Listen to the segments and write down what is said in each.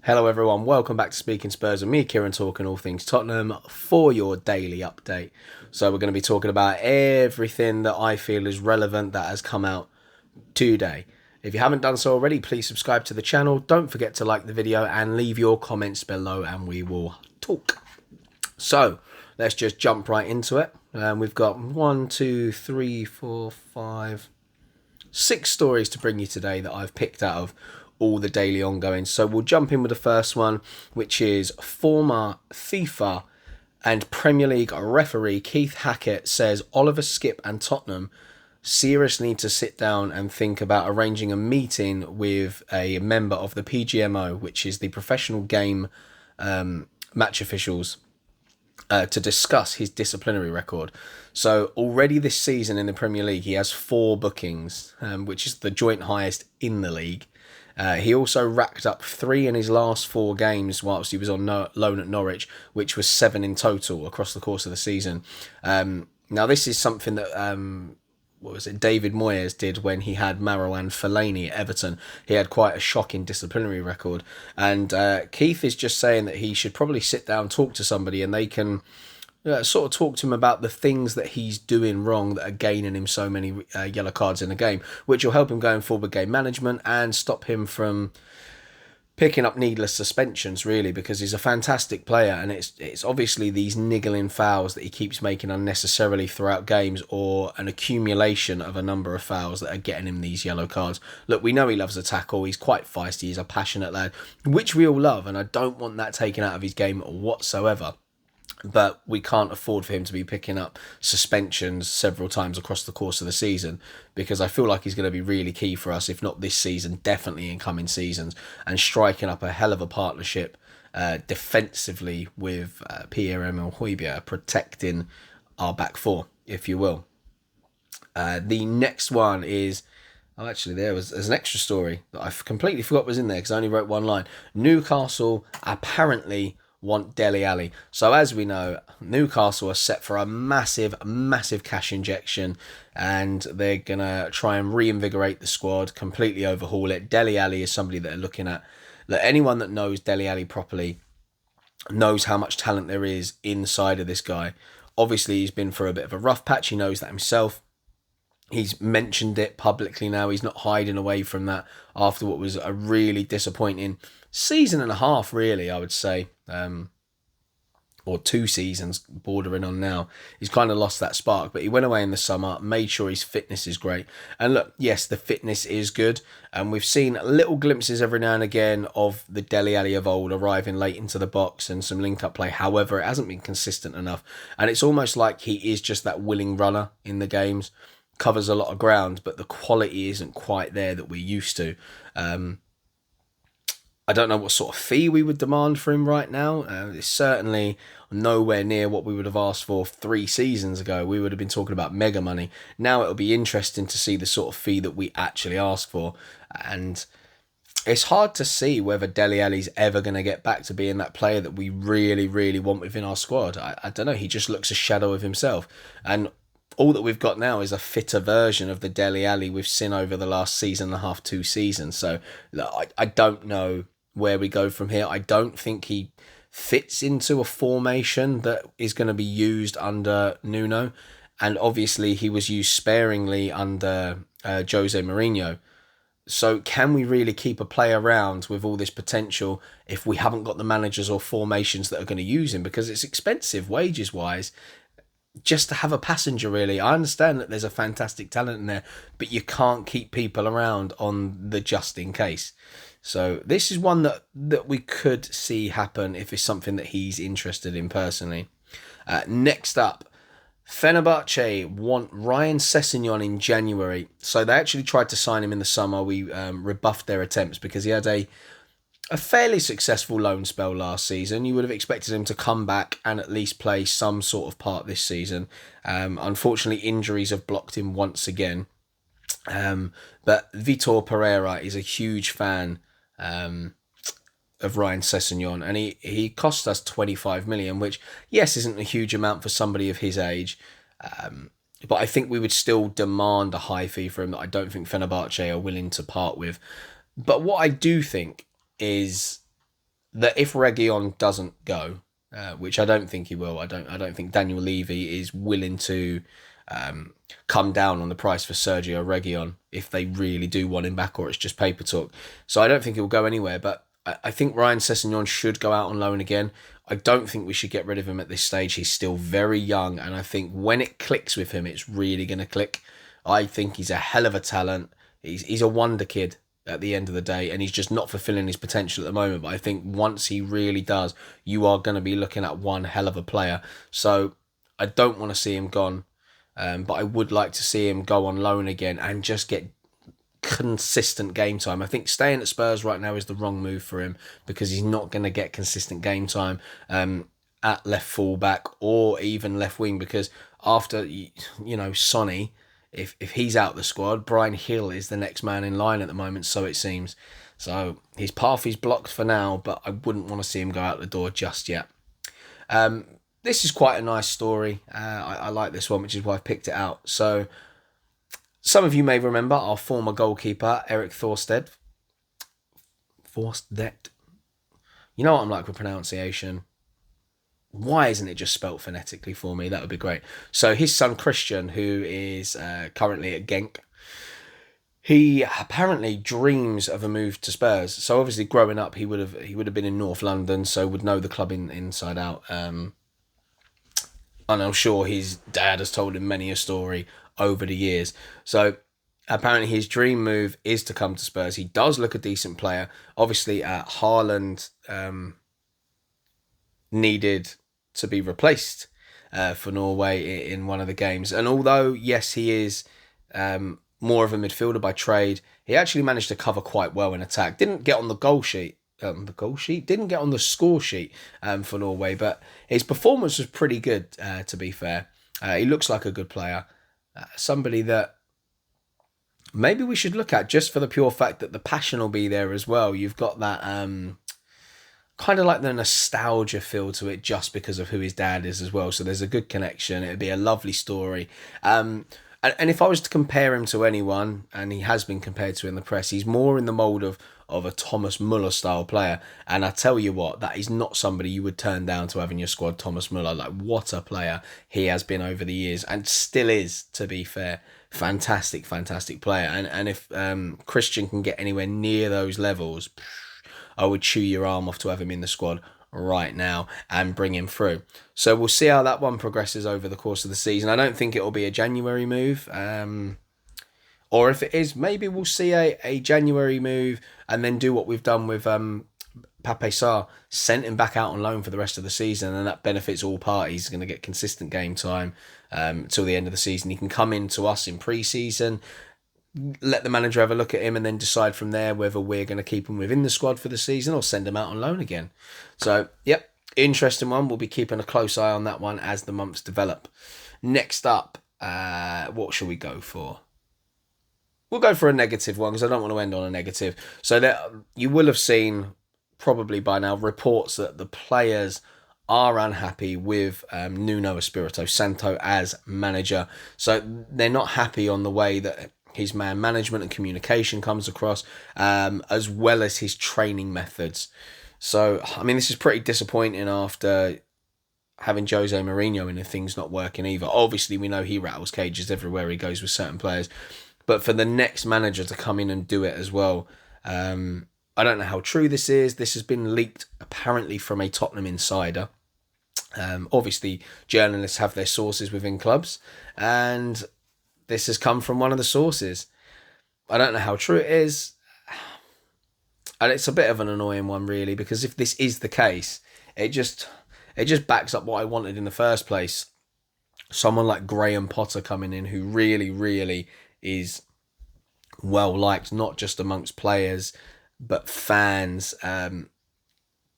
Hello everyone, welcome back to Speaking Spurs and me, Kieran, talking all things Tottenham for your daily update. So we're going to be talking about everything that I feel is relevant that has come out today. If you haven't done so already, please subscribe to the channel. Don't forget to like the video and leave your comments below and we will talk. So let's just jump right into it. We've got 6 stories to bring you today that I've picked out of all the daily ongoing. So we'll jump in with the first one, which is former FIFA and Premier League referee Keith Hackett says Oliver Skipp and Tottenham seriously need to sit down and think about arranging a meeting with a member of the PGMO, which is the professional game match officials, to discuss his disciplinary record. So already this season in the Premier League, he has 4 bookings, which is the joint highest in the league. He also racked up 3 in his last 4 games whilst he was on loan at Norwich, which was 7 in total across the course of the season. Now this is something that David Moyes did when he had Marouane Fellaini at Everton. He had quite a shocking disciplinary record, and Keith is just saying that he should probably sit down, talk to somebody, and they can sort of talk to him about the things that he's doing wrong that are gaining him so many yellow cards in a game, which will help him going forward with game management and stop him from picking up needless suspensions, really, because he's a fantastic player, and it's obviously these niggling fouls that he keeps making unnecessarily throughout games, or an accumulation of a number of fouls that are getting him these yellow cards. Look, we know he loves a tackle, he's quite feisty, he's a passionate lad, which we all love, and I don't want that taken out of his game whatsoever. But we can't afford for him to be picking up suspensions several times across the course of the season, because I feel like he's going to be really key for us, if not this season, definitely in coming seasons, and striking up a hell of a partnership defensively with Pierre-Emile Højbjerg, protecting our back 4, if you will. The next one is... Oh, actually, there's an extra story that I completely forgot was in there because I only wrote one line. Newcastle apparently want Dele Alli. So as we know, Newcastle are set for a massive cash injection, and they're going to try and reinvigorate the squad, completely overhaul it. Dele Alli is somebody that are looking at. Look, anyone that knows Dele Alli properly knows how much talent there is inside of this guy. Obviously, he's been for a bit of a rough patch. He knows that himself. He's mentioned it publicly now. He's not hiding away from that after what was a really disappointing season and a half, really, I would say. Or 2 seasons bordering on now. He's kind of lost that spark, but he went away in the summer, made sure his fitness is great. And look, yes, the fitness is good, and we've seen little glimpses every now and again of the Dele Alli of old arriving late into the box and some link-up play. However, it hasn't been consistent enough, and it's almost like he is just that willing runner in the games. Covers a lot of ground, but the quality isn't quite there that we're used to. I don't know what sort of fee we would demand for him right now. It's certainly nowhere near what we would have asked for 3 seasons ago. We would have been talking about mega money. Now it'll be interesting to see the sort of fee that we actually ask for. And it's hard to see whether Dele Alli's ever going to get back to being that player that we really want within our squad. I don't know. He just looks a shadow of himself. And all that we've got now is a fitter version of the Dele Alli we've seen over the last season and a half, 2 seasons. So I don't know where we go from here. I don't think he fits into a formation that is going to be used under Nuno, and obviously he was used sparingly under Jose Mourinho. So can we really keep a player around with all this potential if we haven't got the managers or formations that are going to use him? Because it's expensive wages wise just to have a passenger, really. I understand that there's a fantastic talent in there, but you can't keep people around on the just in case. So this is one that we could see happen if it's something that he's interested in personally. Next up, Fenerbahce want Ryan Sessegnon in January. So they actually tried to sign him in the summer. We rebuffed their attempts because he had a fairly successful loan spell last season. You would have expected him to come back and at least play some sort of part this season. Unfortunately, injuries have blocked him once again. But Vitor Pereira is a huge fan of Ryan Sessegnon, and he cost us 25 million, which, yes, isn't a huge amount for somebody of his age. But I think we would still demand a high fee for him that I don't think Fenerbahce are willing to part with. But what I do think is that if Reguilon doesn't go, which I don't think he will, I don't think Daniel Levy is willing to come down on the price for Sergio Reguilon if they really do want him back, or it's just paper talk. So I don't think he'll go anywhere. But I think Ryan Sessegnon should go out on loan again. I don't think we should get rid of him at this stage. He's still very young, and I think when it clicks with him, it's really going to click. I think he's a hell of a talent. He's a wonder kid at the end of the day, and he's just not fulfilling his potential at the moment. But I think once he really does, you are going to be looking at one hell of a player. So I don't want to see him gone, but I would like to see him go on loan again and just get consistent game time. I think staying at Spurs right now is the wrong move for him, because he's not going to get consistent game time at left fullback or even left wing, because after, Sonny, if he's out the squad, Bryan Hill is the next man in line at the moment, so it seems. So his path is blocked for now, but I wouldn't want to see him go out the door just yet. This is quite a nice story. I like this one, which is why I've picked it out. So some of you may remember our former goalkeeper, Erik Thorstvedt. You know what I'm like with pronunciation. Why isn't it just spelt phonetically for me? That would be great. So his son Christian, who is currently at Genk, he apparently dreams of a move to Spurs. So obviously, growing up, he would have been in North London, so would know the club inside out. And I'm sure his dad has told him many a story over the years. So apparently, his dream move is to come to Spurs. He does look a decent player. Obviously, Haaland needed to be replaced for Norway in one of the games. And although, yes, he is more of a midfielder by trade, he actually managed to cover quite well in attack. Didn't get on the goal sheet. Didn't get on the score sheet for Norway, but his performance was pretty good, to be fair. He looks like a good player. Somebody that maybe we should look at, just for the pure fact that the passion will be there as well. You've got that kind of like the nostalgia feel to it, just because of who his dad is as well. So there's a good connection. It'd be a lovely story. And if I was to compare him to anyone, and he has been compared to in the press, he's more in the mould of a Thomas Muller style player. And I tell you what, that is not somebody you would turn down to have in your squad, Thomas Muller. Like, what a player he has been over the years, and still is, to be fair. Fantastic player. And if Christian can get anywhere near those levels, I would chew your arm off to have him in the squad right now and bring him through. So we'll see how that one progresses over the course of the season. I don't think it will be a January move. Or if it is, maybe we'll see a January move and then do what we've done with Pape Sarr, sent him back out on loan for the rest of the season, and that benefits all parties. He's going to get consistent game time till the end of the season. He can come in to us in pre-season, let the manager have a look at him, and then decide from there whether we're going to keep him within the squad for the season or send him out on loan again. So, yep, interesting one. We'll be keeping a close eye on that one as the months develop. Next up, what shall we go for? We'll go for a negative one, because I don't want to end on a negative. So that you will have seen probably by now reports that the players are unhappy with Nuno Espirito Santo as manager. So they're not happy on the way that his man management and communication comes across, as well as his training methods. So, I mean, this is pretty disappointing after having Jose Mourinho in and things not working either. Obviously, we know he rattles cages everywhere he goes with certain players. But for the next manager to come in and do it as well, I don't know how true this is. This has been leaked apparently from a Tottenham insider. Obviously, journalists have their sources within clubs, and this has come from one of the sources. I don't know how true it is, and it's a bit of an annoying one, really, because if this is the case, it just backs up what I wanted in the first place. Someone like Graham Potter coming in, who really is well liked, not just amongst players but fans, the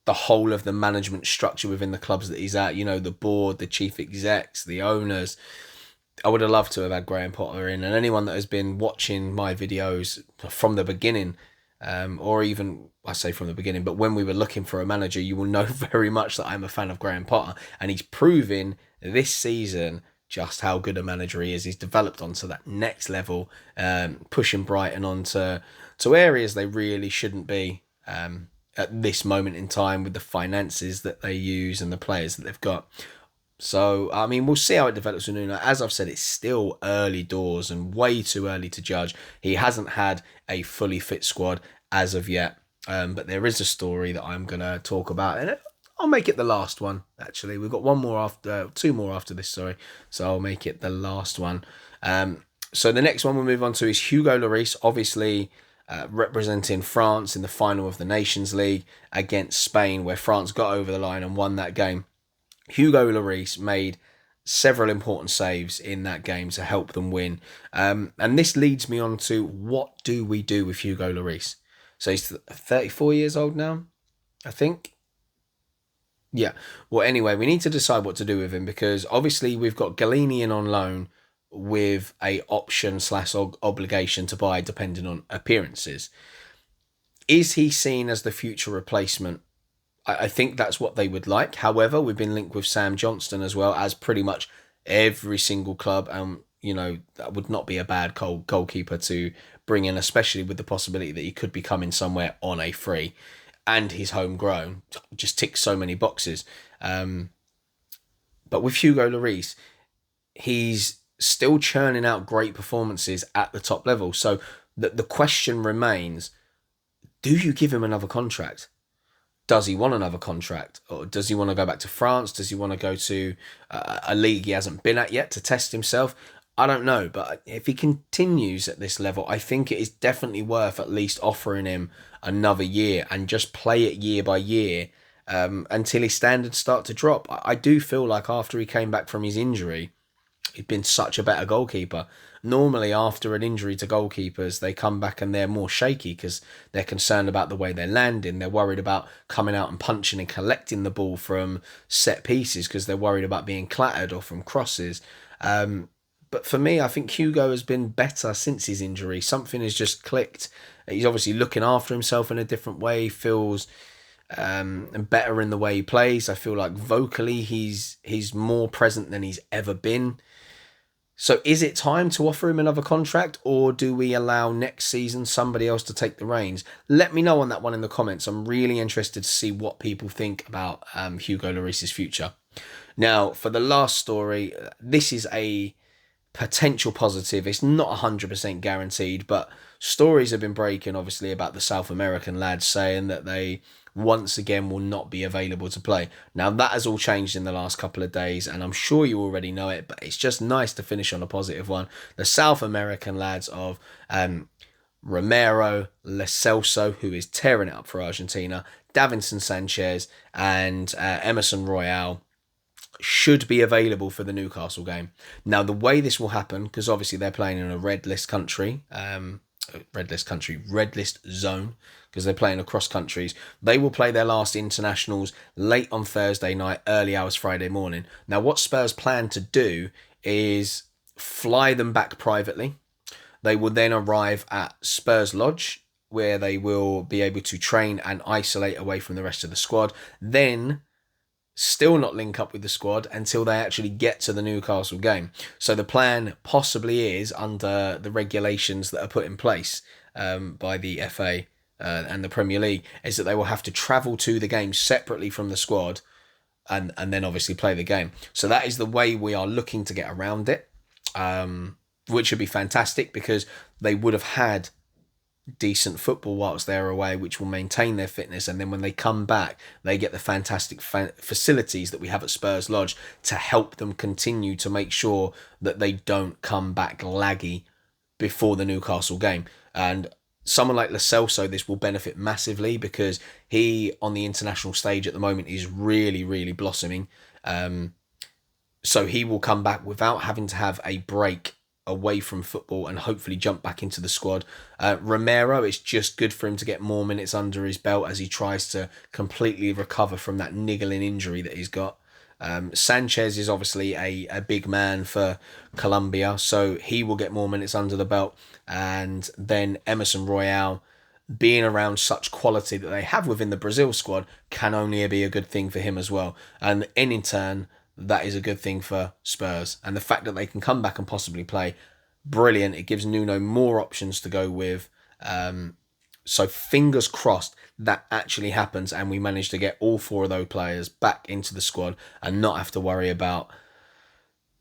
whole of the management structure within the clubs that he's at, the board, the chief execs, the owners. I would have loved to have had Graham Potter in, and anyone that has been watching my videos from the beginning, or even, I say from the beginning, but when we were looking for a manager, you will know very much that I'm a fan of Graham Potter, and he's proven this season just how good a manager he is. He's developed onto that next level, pushing Brighton onto areas they really shouldn't be. at this moment in time with the finances that they use and the players that they've got. So, I mean, we'll see how it develops with Nuno. As I've said, it's still early doors and way too early to judge. He hasn't had a fully fit squad as of yet. But there is a story that I'm going to talk about. And I'll make it the last one, actually. We've got two more after this, sorry. So I'll make it the last one. So the next one we'll move on to is Hugo Lloris, obviously representing France in the final of the Nations League against Spain, where France got over the line and won that game. Hugo Lloris made several important saves in that game to help them win. And this leads me on to, what do we do with Hugo Lloris? So he's 34 years old now, I think. Yeah. Well, anyway, we need to decide what to do with him, because obviously we've got Galini in on loan with a option / obligation to buy depending on appearances. Is he seen as the future replacement? I think that's what they would like. However, we've been linked with Sam Johnston as well, as pretty much every single club. That would not be a bad goalkeeper to bring in, especially with the possibility that he could be coming somewhere on a free, and he's homegrown. Just ticks so many boxes. But with Hugo Lloris, he's still churning out great performances at the top level. So the question remains, do you give him another contract? Does he want another contract? Or does he want to go back to France? Does he want to go to a league he hasn't been at yet to test himself? I don't know. But if he continues at this level, I think it is definitely worth at least offering him another year and just play it year by year until his standards start to drop. I do feel like after he came back from his injury, he'd been such a better goalkeeper. Normally, after an injury to goalkeepers, they come back and they're more shaky because they're concerned about the way they're landing. They're worried about coming out and punching and collecting the ball from set pieces because they're worried about being clattered or from crosses. But for me, I think Hugo has been better since his injury. Something has just clicked. He's obviously looking after himself in a different way, feels better in the way he plays. I feel like vocally he's more present than he's ever been. So is it time to offer him another contract, or do we allow next season somebody else to take the reins? Let me know on that one in the comments. I'm really interested to see what people think about Hugo Lloris's future. Now, for the last story, this is a potential positive. It's not 100% guaranteed, but stories have been breaking, obviously, about the South American lads saying that they once again will not be available to play. Now, that has all changed in the last couple of days, and I'm sure you already know it, but it's just nice to finish on a positive one. The South American lads of Romero, Lo Celso, who is tearing it up for Argentina, Davinson Sanchez, and Emerson Royale should be available for the Newcastle game. Now, the way this will happen, because obviously they're playing in a red list zone, because they're playing across countries. They will play their last internationals late on Thursday night, early hours Friday morning. Now, what Spurs plan to do is fly them back privately. They will then arrive at Spurs Lodge, where they will be able to train and isolate away from the rest of the squad. Then still not link up with the squad until they actually get to the Newcastle game. So the plan possibly is, under the regulations that are put in place by the FA and the Premier League, is that they will have to travel to the game separately from the squad and then obviously play the game. So that is the way we are looking to get around it, which would be fantastic because they would have had decent football whilst they're away, which will maintain their fitness, and then when they come back they get the fantastic facilities that we have at Spurs Lodge to help them continue to make sure that they don't come back laggy before the Newcastle game. And someone like Lo Celso, this will benefit massively because he on the international stage at the moment is really, really blossoming. So he will come back without having to have a break away from football and hopefully jump back into the squad. Romero, it's just good for him to get more minutes under his belt as he tries to completely recover from that niggling injury that he's got. Sanchez is obviously a big man for Colombia, so he will get more minutes under the belt. And then Emerson Royale, being around such quality that they have within the Brazil squad, can only be a good thing for him as well. And in turn, that is a good thing for Spurs. And the fact that they can come back and possibly play, brilliant. It gives Nuno more options to go with So fingers crossed that actually happens and we manage to get all 4 of those players back into the squad and not have to worry about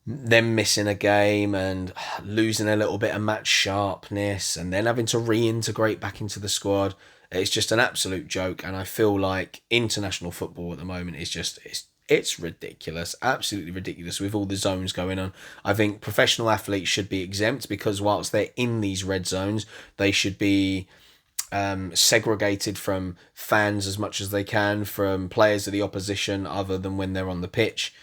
them missing a game and losing a little bit of match sharpness and then having to reintegrate back into the squad. It's just an absolute joke, and I feel like international football at the moment is just it's ridiculous, absolutely ridiculous with all the zones going on. I think professional athletes should be exempt because whilst they're in these red zones, they should be segregated from fans as much as they can, from players of the opposition other than when they're on the pitch.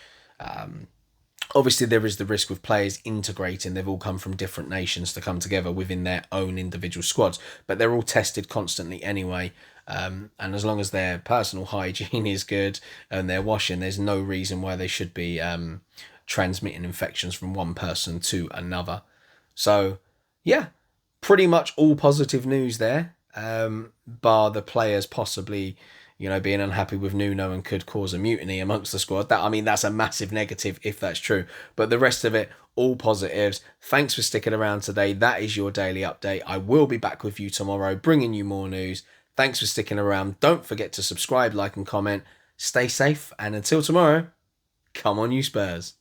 Obviously, there is the risk with players integrating. They've all come from different nations to come together within their own individual squads, but they're all tested constantly anyway. And as long as their personal hygiene is good and they're washing, there's no reason why they should be transmitting infections from one person to another. So, yeah, pretty much all positive news there, bar the players possibly being unhappy with Nuno and could cause a mutiny amongst the squad. That's a massive negative if that's true. But the rest of it, all positives. Thanks for sticking around today. That is your daily update. I will be back with you tomorrow, bringing you more news. Thanks for sticking around. Don't forget to subscribe, like, and comment. Stay safe, and until tomorrow, come on, you Spurs.